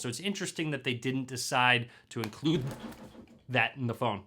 So it's interesting that they didn't decide to include that in the phone.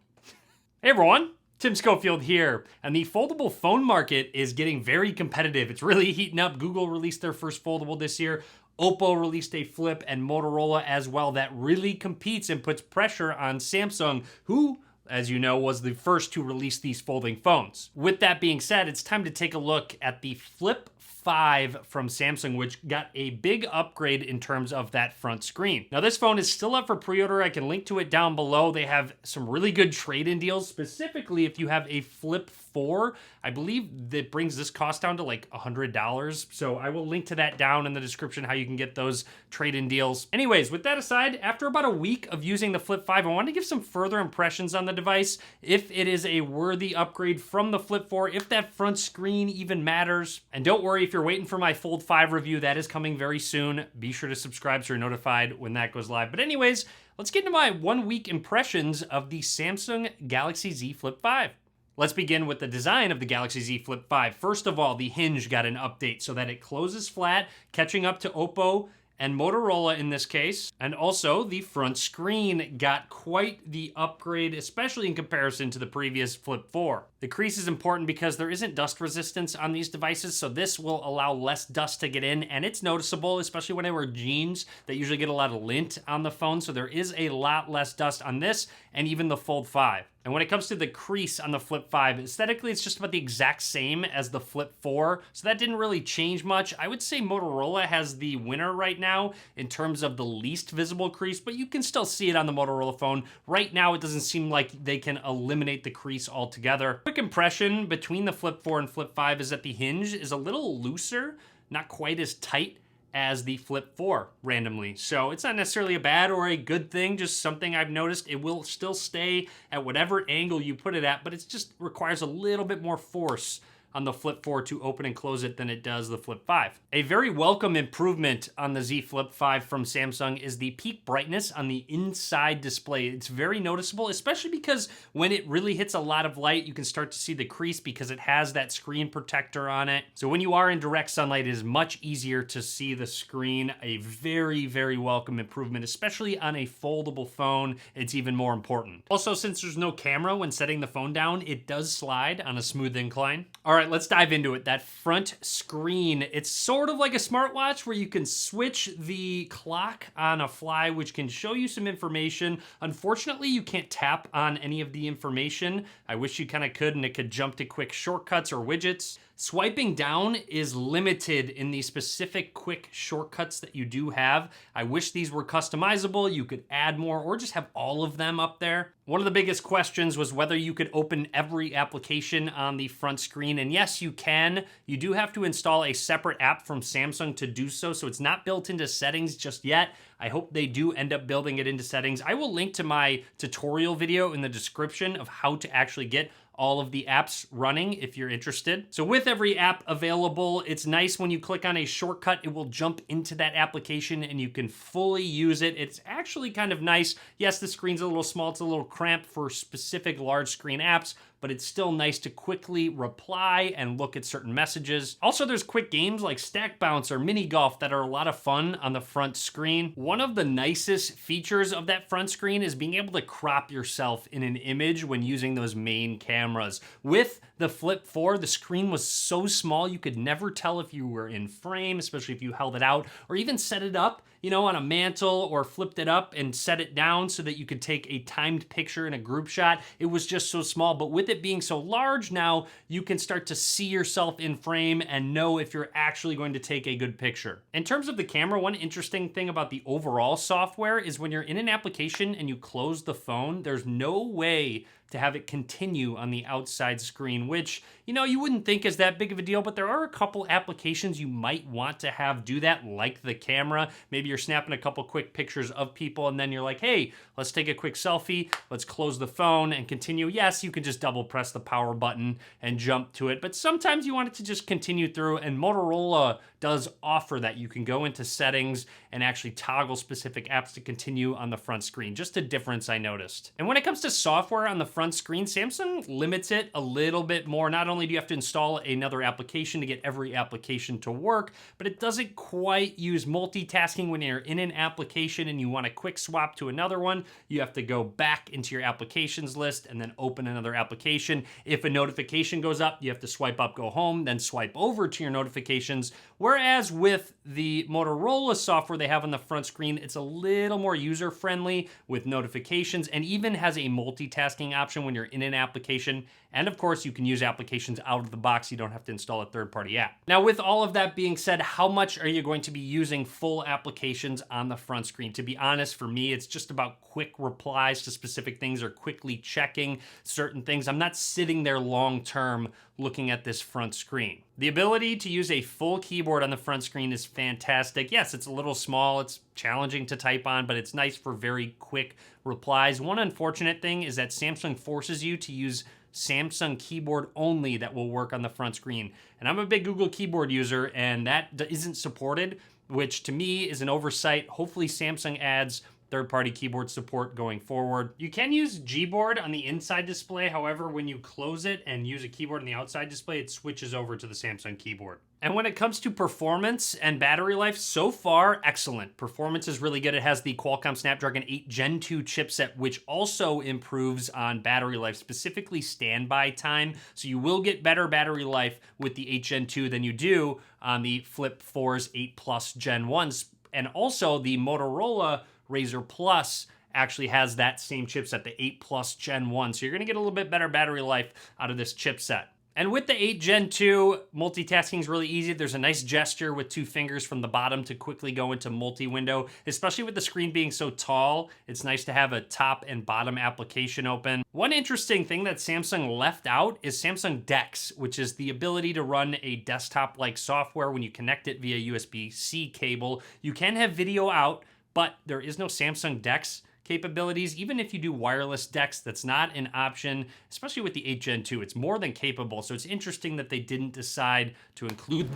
Hey everyone, Tim Schofield here, and the foldable phone market is getting very competitive. It's really heating up. Google released their first foldable this year. Oppo released a flip, and Motorola as well. That really competes and puts pressure on Samsung, who, as you know, was the first to release these folding phones. With that being said, it's time to take a look at the Flip 5 from Samsung, which got a big upgrade in terms of that front screen. Now this phone is still up for pre-order. I can link to it down below. They have some really good trade-in deals, specifically if you have a Flip 4. I believe that brings this cost down to like $100. So I will link to that down in the description, how you can get those trade-in deals. Anyways, with that aside, after about a week of using the Flip 5, I wanted to give some further impressions on the device, if it is a worthy upgrade from the Flip 4, if that front screen even matters. And don't worry, if you're waiting for my Fold 5 review, that is coming very soon. Be sure to subscribe so you're notified when that goes live. But anyways, let's get into my 1 week impressions of the Samsung Galaxy Z Flip 5. Let's begin with the design of the Galaxy Z Flip 5. First of all, the hinge got an update so that it closes flat, catching up to Oppo and Motorola in this case. And also the front screen got quite the upgrade, especially in comparison to the previous Flip 4. The crease is important because there isn't dust resistance on these devices, so this will allow less dust to get in, and it's noticeable, especially when I wear jeans that usually get a lot of lint on the phone, so there is a lot less dust on this and even the Fold 5. And when it comes to the crease on the Flip 5, aesthetically, it's just about the exact same as the Flip 4, so that didn't really change much. I would say Motorola has the winner right now in terms of the least visible crease, but you can still see it on the Motorola phone. Right now, it doesn't seem like they can eliminate the crease altogether. Quick impression between the Flip 4 and Flip 5 is that the hinge is a little looser, not quite as tight as the Flip 4 randomly. So it's not necessarily a bad or a good thing, just something I've noticed. It will still stay at whatever angle you put it at, but it just requires a little bit more force on the Flip 4 to open and close it than it does the Flip 5. A very welcome improvement on the Z Flip 5 from Samsung is the peak brightness on the inside display. It's very noticeable, especially because when it really hits a lot of light, you can start to see the crease because it has that screen protector on it. So when you are in direct sunlight, it is much easier to see the screen. A very, very welcome improvement, especially on a foldable phone. It's even more important. Also, since there's no camera when setting the phone down, it does slide on a smooth incline. All right, let's dive into it. That front screen, it's sort of like a smartwatch where you can switch the clock on a fly, which can show you some information. Unfortunately, you can't tap on any of the information. I wish you kind of could, and it could jump to quick shortcuts or widgets. Swiping down is limited in the specific quick shortcuts that you do have. I wish these were customizable. You could add more or just have all of them up there. One of the biggest questions was whether you could open every application on the front screen, and yes, you can. You do have to install a separate app from Samsung to do so, so it's not built into settings just yet. I hope they do end up building it into settings. I will link to my tutorial video in the description of how to actually get all of the apps running if you're interested. So with every app available, it's nice when you click on a shortcut, it will jump into that application and you can fully use it. It's actually kind of nice. Yes, the screen's a little small, it's a little cramped for specific large screen apps, but it's still nice to quickly reply and look at certain messages. Also, there's quick games like Stack Bounce or Mini Golf that are a lot of fun on the front screen. One of the nicest features of that front screen is being able to crop yourself in an image when using those main cameras. With the Flip 4, the screen was so small you could never tell if you were in frame, especially if you held it out or even set it up, you know, on a mantle or flipped it up and set it down so that you could take a timed picture in a group shot. It was just so small, but with it being so large now, you can start to see yourself in frame and know if you're actually going to take a good picture. In terms of the camera, one interesting thing about the overall software is when you're in an application and you close the phone, there's no way to have it continue on the outside screen, which, you know, you wouldn't think is that big of a deal, but there are a couple applications you might want to have do that, like the camera. Maybe you're snapping a couple quick pictures of people and then you're like, hey, let's take a quick selfie, let's close the phone and continue. Yes, you can just double press the power button and jump to it, but sometimes you want it to just continue through, and Motorola does offer that. You can go into settings and actually toggle specific apps to continue on the front screen. Just a difference I noticed. And when it comes to software on the front front screen, Samsung limits it a little bit more. Not only do you have to install another application to get every application to work, but it doesn't quite use multitasking. When you're in an application and you want a quick swap to another one, you have to go back into your applications list and then open another application. If a notification goes up, you have to swipe up, go home, then swipe over to your notifications. Whereas with the Motorola software they have on the front screen, it's a little more user-friendly with notifications, and even has a multitasking option when you're in an application. And of course, you can use applications out of the box. You don't have to install a third-party app. Now, with all of that being said, how much are you going to be using full applications on the front screen? To be honest, for me, it's just about quick replies to specific things or quickly checking certain things. I'm not sitting there long-term looking at this front screen. The ability to use a full keyboard on the front screen is fantastic. Yes, it's a little small, it's challenging to type on, but it's nice for very quick replies. One unfortunate thing is that Samsung forces you to use Samsung keyboard only that will work on the front screen. And I'm a big Google keyboard user, and that isn't supported, which to me is an oversight. Hopefully Samsung adds third-party keyboard support going forward. You can use Gboard on the inside display. However, when you close it and use a keyboard on the outside display, it switches over to the Samsung keyboard. And when it comes to performance and battery life, so far, excellent. Performance is really good. It has the Qualcomm Snapdragon 8 Gen 2 chipset, which also improves on battery life, specifically standby time. So you will get better battery life with the 8 Gen 2 than you do on the Flip 4's 8 Plus Gen 1s. And also the Motorola Razr Plus actually has that same chipset, the 8 Plus Gen 1. So you're gonna get a little bit better battery life out of this chipset. And with the 8 Gen 2, multitasking is really easy. There's a nice gesture with 2 fingers from the bottom to quickly go into multi-window, especially with the screen being so tall. It's nice to have a top and bottom application open. One interesting thing that Samsung left out is Samsung DeX, which is the ability to run a desktop-like software when you connect it via USB-C cable. You can have video out, but there is no Samsung DeX capabilities. Even if you do wireless DeX, that's not an option, especially with the 8 Gen 2. It's more than capable, so it's interesting that they didn't decide to include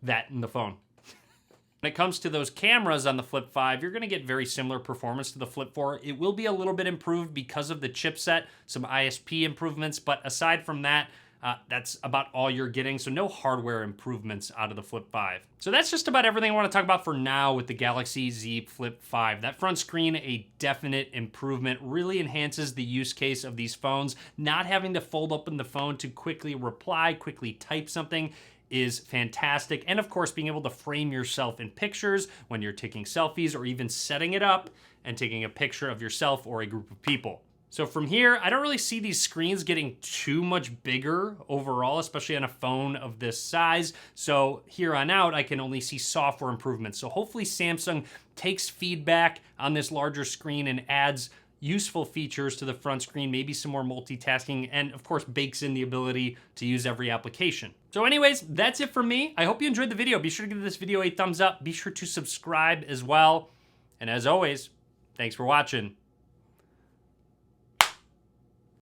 that in the phone. When it comes to those cameras on the Flip 5, you're gonna get very similar performance to the Flip 4. It will be a little bit improved because of the chipset, some ISP improvements, but aside from that, that's about all you're getting, so no hardware improvements out of the Flip 5. So that's just about everything I want to talk about for now with the Galaxy Z Flip 5. That front screen, a definite improvement, really enhances the use case of these phones. Not having to fold open the phone to quickly reply, quickly type something is fantastic. And of course, being able to frame yourself in pictures when you're taking selfies or even setting it up and taking a picture of yourself or a group of people. So from here, I don't really see these screens getting too much bigger overall, especially on a phone of this size. So here on out, I can only see software improvements. So hopefully Samsung takes feedback on this larger screen and adds useful features to the front screen, maybe some more multitasking, and of course bakes in the ability to use every application. So anyways, that's it for me. I hope you enjoyed the video. Be sure to give this video a thumbs up. Be sure to subscribe as well. And as always, thanks for watching.